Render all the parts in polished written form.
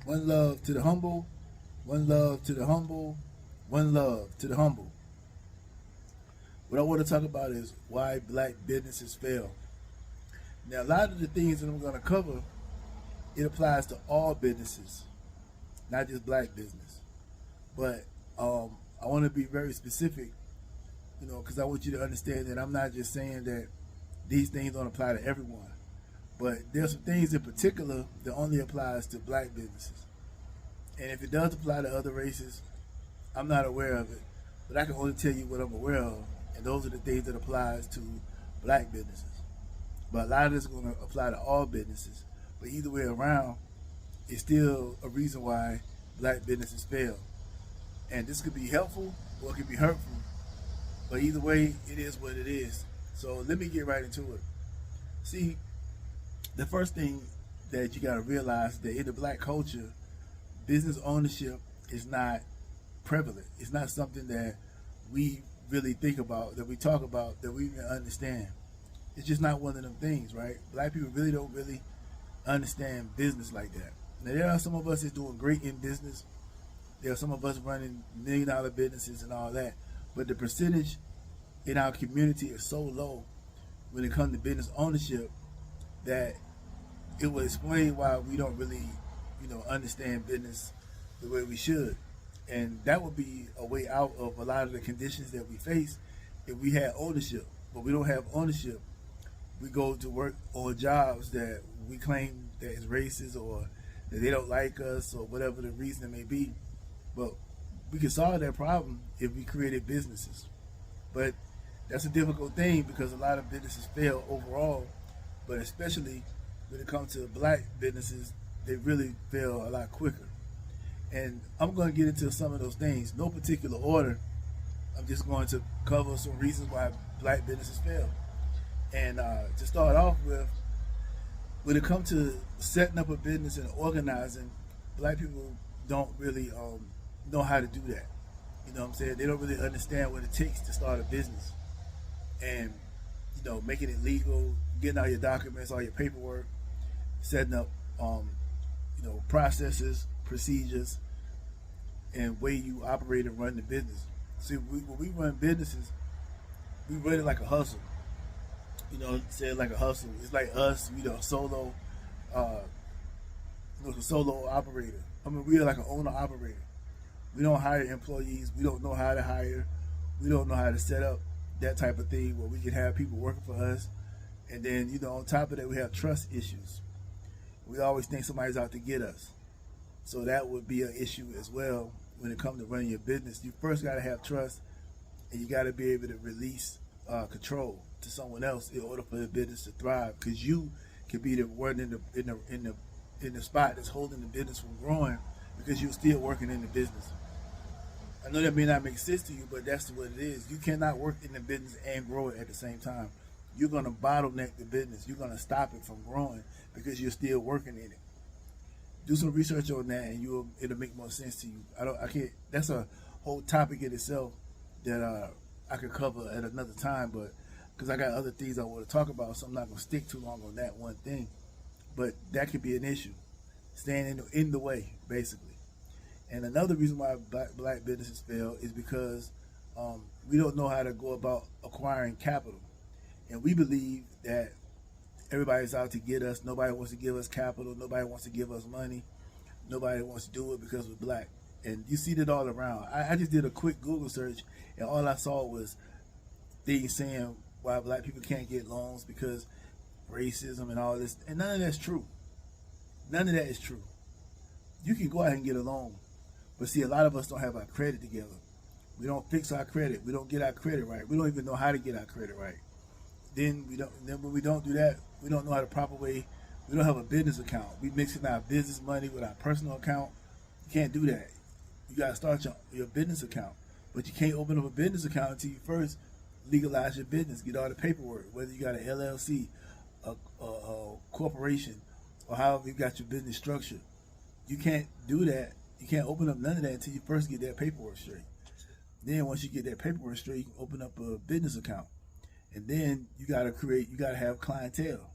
One love to the humble, one love to the humble, one love to the humble. What I want to talk about is why black businesses fail. Now, a lot of the things that I'm going to cover, it applies to all businesses, not just black business. But I want to be very specific, because I want you to understand that I'm not just saying that these things don't apply to everyone. But there's some things in particular that only applies to black businesses. And if it does apply to other races, I'm not aware of it. But I can only tell you what I'm aware of, and those are the things that applies to black businesses. But a lot of this is going to apply to all businesses. But either way around, it's still a reason why black businesses fail. And this could be helpful or it could be hurtful. But either way, it is what it is. So let me get right into it. See, the first thing that you got to realize that in the black culture, business ownership is not prevalent. It's not something that we really think about, that we talk about, that we even understand. It's just not one of them things, right? Black people really don't really understand business like that. Now, there are some of us that's doing great in business. There are some of us running $1 million businesses and all that. But the percentage in our community is so low when it comes to business ownership that it will explain why we don't really, understand business the way we should. And that would be a way out of a lot of the conditions that we face if we had ownership. But we don't have ownership. We go to work on jobs that we claim that is racist or that they don't like us or whatever the reason it may be. But we can solve that problem if we created businesses. But that's a difficult thing because a lot of businesses fail overall, but especially when it comes to black businesses, they really fail a lot quicker. And I'm going to get into some of those things, no particular order. I'm just going to cover some reasons why black businesses fail. And to start off with, when it comes to setting up a business and organizing, black people don't really know how to do that. You know what I'm saying? They don't really understand what it takes to start a business. And, making it legal, getting all your documents, all your paperwork, setting up, processes, procedures, and way you operate and run the business. See, when we run businesses, we run it like a hustle. Say it like a hustle. It's like us, solo, solo operator. I mean, we are like an owner operator. We don't hire employees. We don't know how to hire. We don't know how to set up that type of thing where we can have people working for us. And then, on top of that, we have trust issues. We always think somebody's out to get us. So that would be an issue as well when it comes to running your business. You first got to have trust, and you got to be able to release control to someone else in order for the business to thrive. Because you can be the one in the spot that's holding the business from growing because you're still working in the business. I know that may not make sense to you, but that's what it is. You cannot work in the business and grow it at the same time. You're going to bottleneck the business. You're going to stop it from growing because you're still working in it. Do some research on that, and it'll make more sense to you. I can't. That's a whole topic in itself that I could cover at another time, but because I got other things I want to talk about, so I'm not going to stick too long on that one thing. But that could be an issue, staying in the way, basically. And another reason why black businesses fail is because we don't know how to go about acquiring capital. And we believe that everybody's out to get us. Nobody wants to give us capital. Nobody wants to give us money. Nobody wants to do it because we're black. And you see that all around. I just did a quick Google search, and all I saw was things saying why black people can't get loans because racism and all this. And none of that's true. None of that is true. You can go out and get a loan. But see, a lot of us don't have our credit together. We don't fix our credit. We don't get our credit right. We don't even know how to get our credit right. Then when we don't do that, we don't know how the proper way. We don't have a business account. We mixing our business money with our personal account. You can't do that. You got to start your business account. But you can't open up a business account until you first legalize your business, get all the paperwork, whether you got an LLC, a corporation, or however you got your business structured. You can't do that. You can't open up none of that until you first get that paperwork straight. Then once you get that paperwork straight, you can open up a business account. And then you got to have clientele.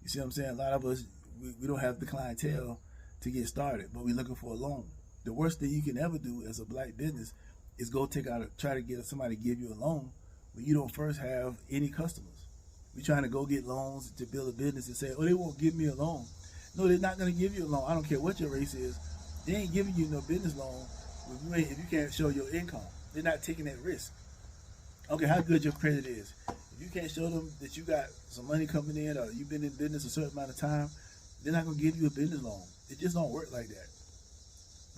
You see what I'm saying? A lot of us, we don't have the clientele to get started, but we're looking for a loan. The worst thing you can ever do as a black business is go try to get somebody to give you a loan when you don't first have any customers. We're trying to go get loans to build a business and say, oh, they won't give me a loan. No, they're not going to give you a loan. I don't care what your race is. They ain't giving you no business loan if you can't show your income. They're not taking that risk. Okay, how good your credit is. If you can't show them that you got some money coming in or you've been in business a certain amount of time, they're not going to give you a business loan. It just don't work like that.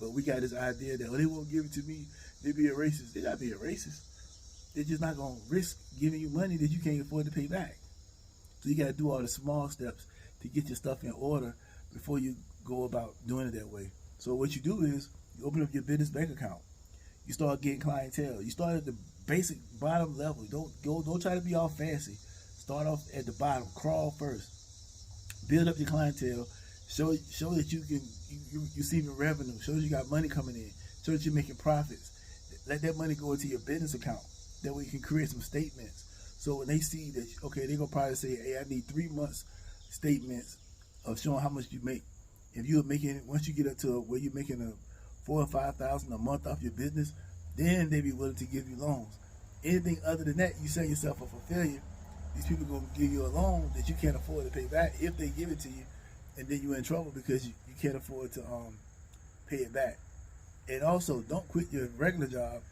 But we got this idea that, oh, they won't give it to me. They be a racist. They're not being racist. They're just not going to risk giving you money that you can't afford to pay back. So you got to do all the small steps to get your stuff in order before you go about doing it that way. So what you do is you open up your business bank account. You start getting clientele. You start at the basic bottom level. Don't try to be all fancy. Start off at the bottom. Crawl first. Build up your clientele. Show that you receiving revenue. Show that you got money coming in. Show that you're making profits. Let that money go into your business account. That way you can create some statements. So when they see that, okay, they're gonna probably say, hey, I need 3 months statements of showing how much you make. If you're making, once you get up to where you're making a $4,000 or $5,000 a month off your business, then they be willing to give you loans. Anything other than that, you set yourself up for failure. These people gonna give you a loan that you can't afford to pay back if they give it to you, and then you're in trouble because you can't afford to pay it back. And also, don't quit your regular job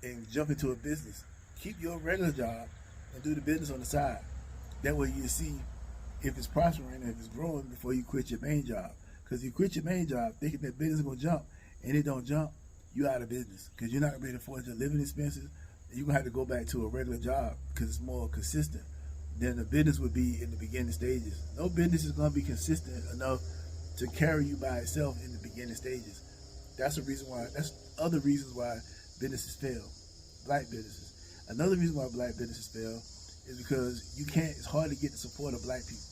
and jump into a business. Keep your regular job and do the business on the side. That way you see if it's prospering and if it's growing before you quit your main job. Because you quit your main job thinking that business is going to jump and it don't jump, you out of business. Because you're not going to be able to afford your living expenses. You're going to have to go back to a regular job because it's more consistent than the business would be in the beginning stages. No business is going to be consistent enough to carry you by itself in the beginning stages. That's the reason why. That's other reasons why businesses fail. Black businesses. Another reason why black businesses fail is because it's hard to get the support of black people.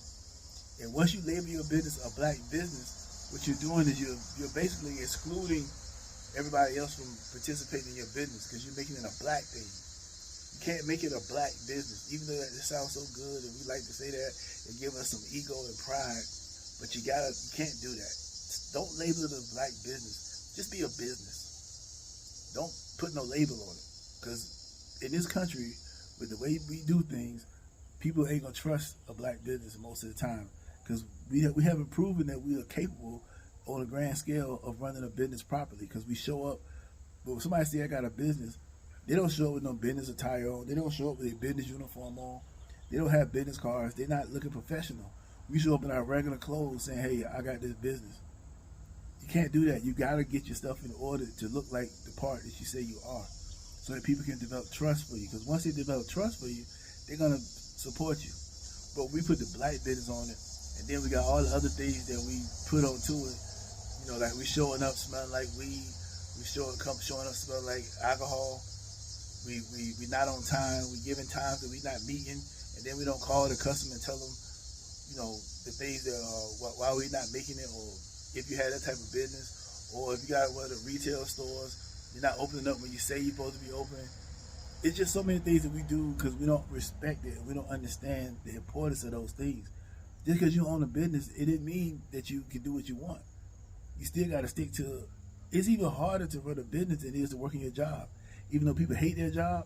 And once you label your business a black business, what you're doing is you're basically excluding everybody else from participating in your business because you're making it a black thing. You can't make it a black business, even though that sounds so good and we like to say that and give us some ego and pride, but you can't do that. Don't label it a black business. Just be a business. Don't put no label on it, because in this country, with the way we do things, people ain't gonna trust a black business most of the time because we haven't proven that we are capable on a grand scale of running a business properly. Because we show up, but when somebody say I got a business, they don't show up with no business attire on. They don't show up with a business uniform on. They don't have business cards. They're not looking professional. We show up in our regular clothes saying, hey, I got this business. You can't do that. You gotta get your stuff in order to look like the part that you say you are, so that people can develop trust for you. Because once they develop trust for you, they're going to support you. But we put the black business on it, and then we got all the other things that we put onto it. You know, like we showing up smelling like weed. We showing up smelling like alcohol. We not on time. We giving times that we not meeting, and then we don't call the customer and tell them, you know, the things that why we not making it, or if you had that type of business, or if you got one of the retail stores, you're not opening up when you say you're supposed to be open. It's just so many things that we do because we don't respect it and we don't understand the importance of those things. Just because you own a business, it didn't mean that you can do what you want. You still got to stick to. It's even harder to run a business than it is to work in your job. Even though people hate their job,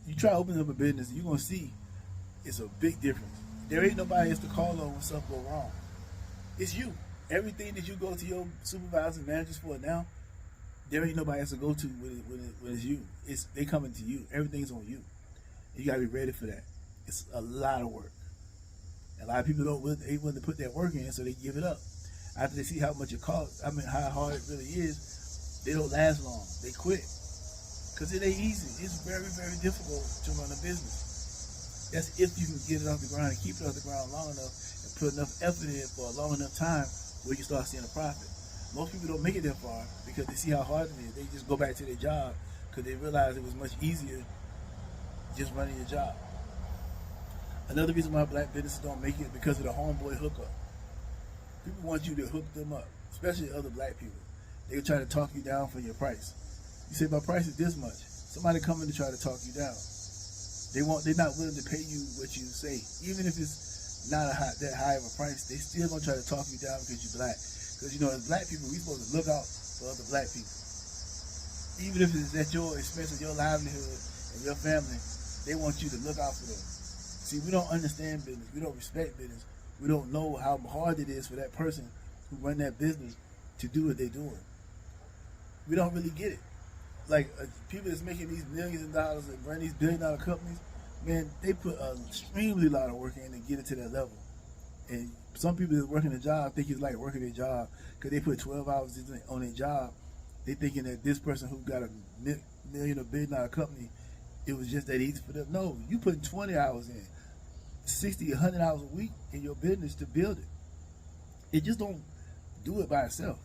you try opening up a business, you're going to see it's a big difference. There ain't nobody else to call on when something go wrong. It's you. Everything that you go to your supervisors and managers for now, there ain't nobody else to go to when it's you. They coming to you. Everything's on you. And you gotta be ready for that. It's a lot of work. A lot of people ain't willing to put that work in, so they give it up. After they see how much it costs, how hard it really is, they don't last long. They quit. Because it ain't easy. It's very, very difficult to run a business. That's if you can get it off the ground and keep it off the ground long enough and put enough effort in for a long enough time where you start seeing a profit. Most people don't make it that far because they see how hard it is. They just go back to their job because they realize it was much easier just running your job. Another reason why black businesses don't make it is because of the homeboy hookup. People want you to hook them up, especially other black people. They try to talk you down for your price. You say, my price is this much. Somebody coming to try to talk you down. They're not willing to pay you what you say. Even if it's not that high of a price, they still gonna try to talk you down because you're black. Because, you know, as black people, we're supposed to look out for other black people. Even if it's at your expense of your livelihood and your family, they want you to look out for them. See, we don't understand business. We don't respect business. We don't know how hard it is for that person who run that business to do what they're doing. We don't really get it. Like, people that's making these millions of dollars and run these billion-dollar companies, man, they put an extremely lot of work in to get it to that level. And some people that working a job think it's like working their job because they put 12 hours on their job. They thinking that this person who got a million or billion-dollar company, it was just that easy for them. No, you putting 20 hours in, 60, 100 hours a week in your business to build it. It just don't do it by itself.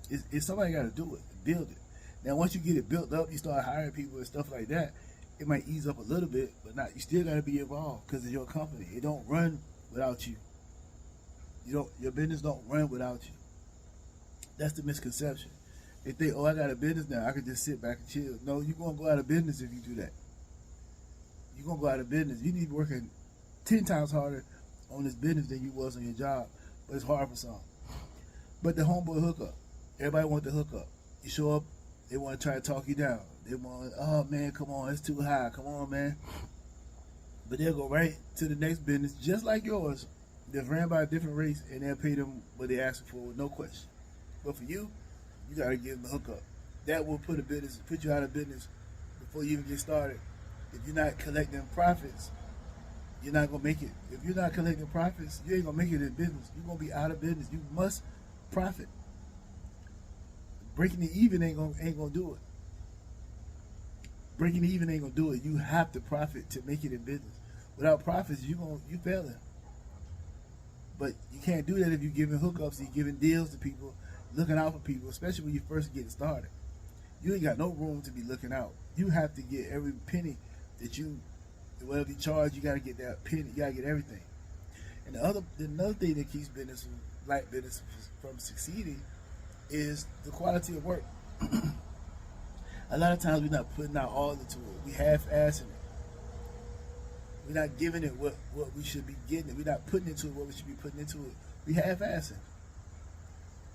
It's somebody got to do it, build it. Now, once you get it built up, you start hiring people and stuff like that, it might ease up a little bit, but not. You still got to be involved because it's your company. It don't run without you. Your business don't run without you. That's the misconception. They think, oh, I got a business now, I can just sit back and chill. No, you're going to go out of business if you do that. You're going to go out of business. You need to be working 10 times harder on this business than you was on your job, but it's hard for some. But the homeboy hookup, everybody want the hookup. You show up, they want to try to talk you down. They want, oh man, come on, it's too high, come on, man. But they'll go right to the next business, just like yours, that's ran by a different race, and they'll pay them what they asking for with no question. But for you, you got to give them the hookup. That will put you out of business before you even get started. If you're not collecting profits, you're not going to make it. If you're not collecting profits, you ain't going to make it in business. You're going to be out of business. You must profit. Breaking it even ain't gonna do it. Breaking it even ain't gonna do it. You have to profit to make it in business. Without profits, you failing. But you can't do that if you're giving hookups, you're giving deals to people, looking out for people, especially when you first get started. You ain't got no room to be looking out. You have to get every penny that whatever you charge, you gotta get that penny. You gotta get everything. And another thing that keeps black business from succeeding is the quality of work. A lot of times we're not putting out all into it. We half-assing it. We're not giving it what we should be getting. We're not putting into it what we should be putting into it. We half-assing.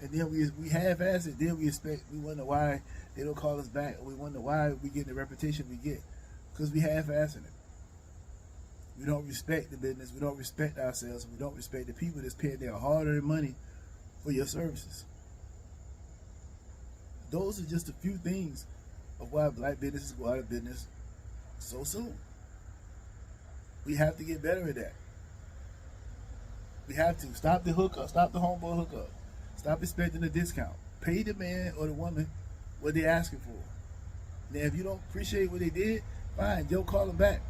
And then we half-ass it. Then we wonder why they don't call us back. Or we wonder why we get the reputation we get. Because we half-assing it. We don't respect the business. We don't respect ourselves. We don't respect the people that's paying their hard-earned money for your services. Those are just a few things of why black businesses go out of business so soon. We have to get better at that. We have to stop the hookup, stop the homeboy hookup, stop expecting a discount. Pay the man or the woman what they're asking for. Now, if you don't appreciate what they did, fine, you'll call them back.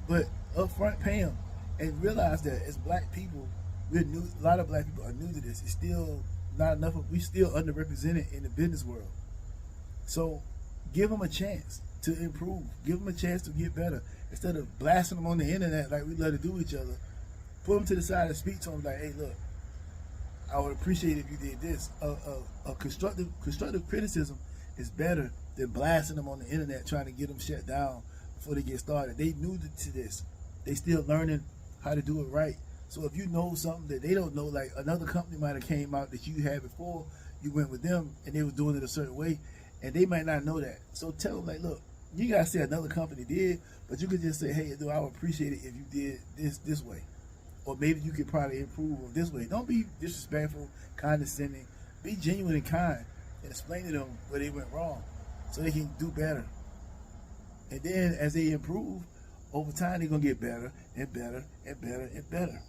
But up front, pay them, and realize that as black people, we're new. A lot of black people are new to this. It's still not enough. We still underrepresented in the business world. So give them a chance to improve. Give them a chance to get better. Instead of blasting them on the internet like we love to do each other, put them to the side and speak to them like, hey, look, I would appreciate it if you did this. A constructive criticism is better than blasting them on the internet trying to get them shut down before they get started. They new to this. They still learning how to do it right. So if you know something that they don't know, like another company might have came out that you had before, you went with them and they was doing it a certain way, and they might not know that. So tell them, like, look, you gotta say another company did, but you could just say, hey, dude, I would appreciate it if you did this way. Or maybe you could probably improve on this way. Don't be disrespectful, condescending. Be genuine and kind and explain to them where they went wrong so they can do better. And then as they improve, over time they're gonna get better and better and better and better.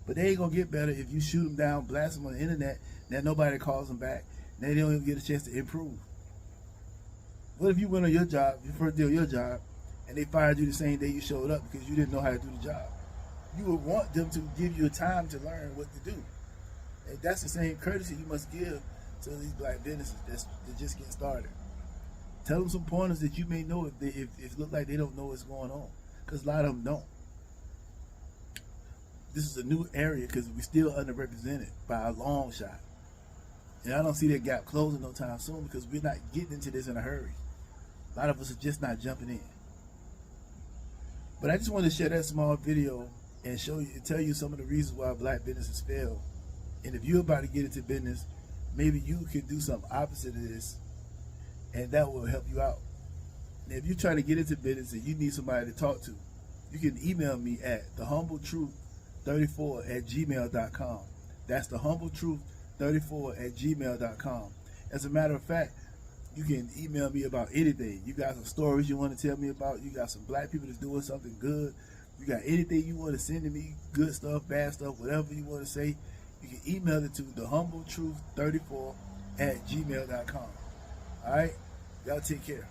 But they ain't gonna get better if you shoot them down, blast them on the internet, then nobody calls them back. Then they don't even get a chance to improve. What if you went on your job, your first day on your job, and they fired you the same day you showed up because you didn't know how to do the job? You would want them to give you a time to learn what to do. And that's the same courtesy you must give to these black businesses that's just getting started. Tell them some pointers that you may know if it look like they don't know what's going on, because a lot of them don't. This is a new area because we're still underrepresented by a long shot. And I don't see that gap closing no time soon because we're not getting into this in a hurry. A lot of us are just not jumping in. But I just wanted to share that small video and tell you some of the reasons why black businesses fail And if you're about to get into business, maybe you can do something opposite of this, and that will help you out. Now, if you try to get into business and you need somebody to talk to, you can email me at thehumbletruth34@gmail.com. That's thehumbletruth34@gmail.com. As a matter of fact, you can email me about anything. You got some stories you want to tell me about. You got some black people that's doing something good. You got anything you want to send to me, good stuff, bad stuff, whatever you want to say, you can email it to thehumbletruth34@gmail.com. All right? Y'all take care.